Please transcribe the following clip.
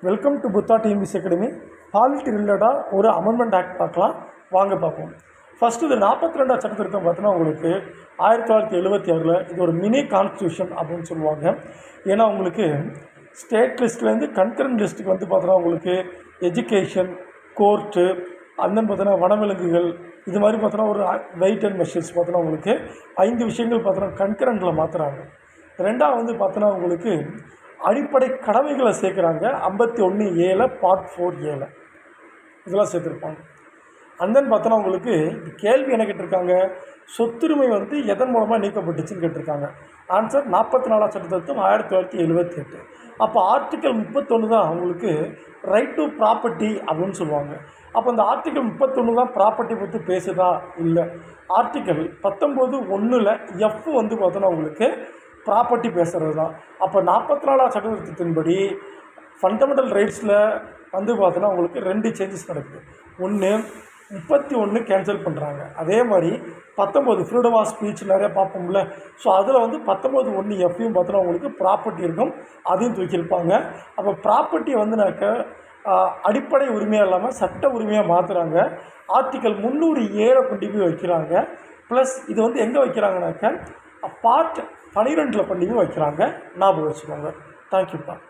Welcome to Buddha TNPSC academy. Polity ரிலேட்டடாக ஒரு amendment act பார்க்கலாம், வாங்க பார்ப்போம். ஃபஸ்ட்டு இது 42 சட்ட திருத்தம் பார்த்தீங்கன்னா உங்களுக்கு 1976 இது ஒரு மினி கான்ஸ்டியூஷன் அப்படின்னு சொல்லுவாங்க. ஏன்னா உங்களுக்கு ஸ்டேட் லிஸ்ட்லேருந்து கன்கரண்ட் லிஸ்ட்டுக்கு வந்து பார்த்தோன்னா உங்களுக்கு எஜுகேஷன், கோர்ட்டு, அந்தன்னு பார்த்தோன்னா வனவிலங்குகள், இது மாதிரி பார்த்தோன்னா ஒரு வெயிட் அண்ட் மெஷர்ஸ் பார்த்தோன்னா உங்களுக்கு 5 விஷயங்கள் பார்த்தோன்னா கன்கரண்டில் மாற்றுறாங்க. ரெண்டாவது வந்து பார்த்தோன்னா உங்களுக்கு அடிப்படை கடமைகளை சேர்க்குறாங்க 51A பார்ட் 4A இதெல்லாம் சேர்த்துருப்பாங்க. அந்தன்னு பார்த்தோன்னா உங்களுக்கு கேள்வி என்ன கேட்டிருக்காங்க, சொத்துரிமை வந்து எதன் மூலமாக நீக்கப்பட்டுச்சுன்னு கேட்டிருக்காங்க. ஆன்சர் 44 சட்ட திருத்தம் 1978. அப்போ ஆர்டிக்கல் 31 தான் அவங்களுக்கு ரைட் டு ப்ராப்பர்ட்டி அப்படின்னு சொல்லுவாங்க. அப்போ அந்த ஆர்டிக்கல் 31 தான் ப்ராப்பர்ட்டி பற்றி பேசுதா? இல்லை. ஆர்டிக்கல் 19(1) எஃப் வந்து பார்த்தோன்னா உங்களுக்கு ப்ராப்பர்ட்டி பேசுகிறது தான். அப்போ 44 சட்ட திருத்தத்தின்படி ஃபண்டமெண்டல் ரைட்ஸில் வந்து பார்த்தோன்னா உங்களுக்கு 2 சேஞ்சஸ் நடக்குது. ஒன்று 31 கேன்சல் பண்ணுறாங்க. அதே மாதிரி 19 ஃப்ரீடம் ஆஃப் ஸ்பீச் நிறையா பார்ப்போம்ல. ஸோ அதில் வந்து 19(1) எஃப்யும் பார்த்தோன்னா உங்களுக்கு ப்ராப்பர்ட்டி இருக்கும், அதையும் தூக்கியிருப்பாங்க. அப்போ ப்ராப்பர்ட்டி வந்துனாக்க அடிப்படை உரிமையாக இல்லாமல் சட்ட உரிமையாக மாற்றுறாங்க. ஆர்டிக்கல் 307 கொண்டு போய் வைக்கிறாங்க. ப்ளஸ் இது வந்து எங்கே வைக்கிறாங்கனாக்க பார்ட் 12 பண்ணி வைக்கிறாங்க. ஞாபகம் வச்சுக்கோங்க. தேங்க்யூப்பா.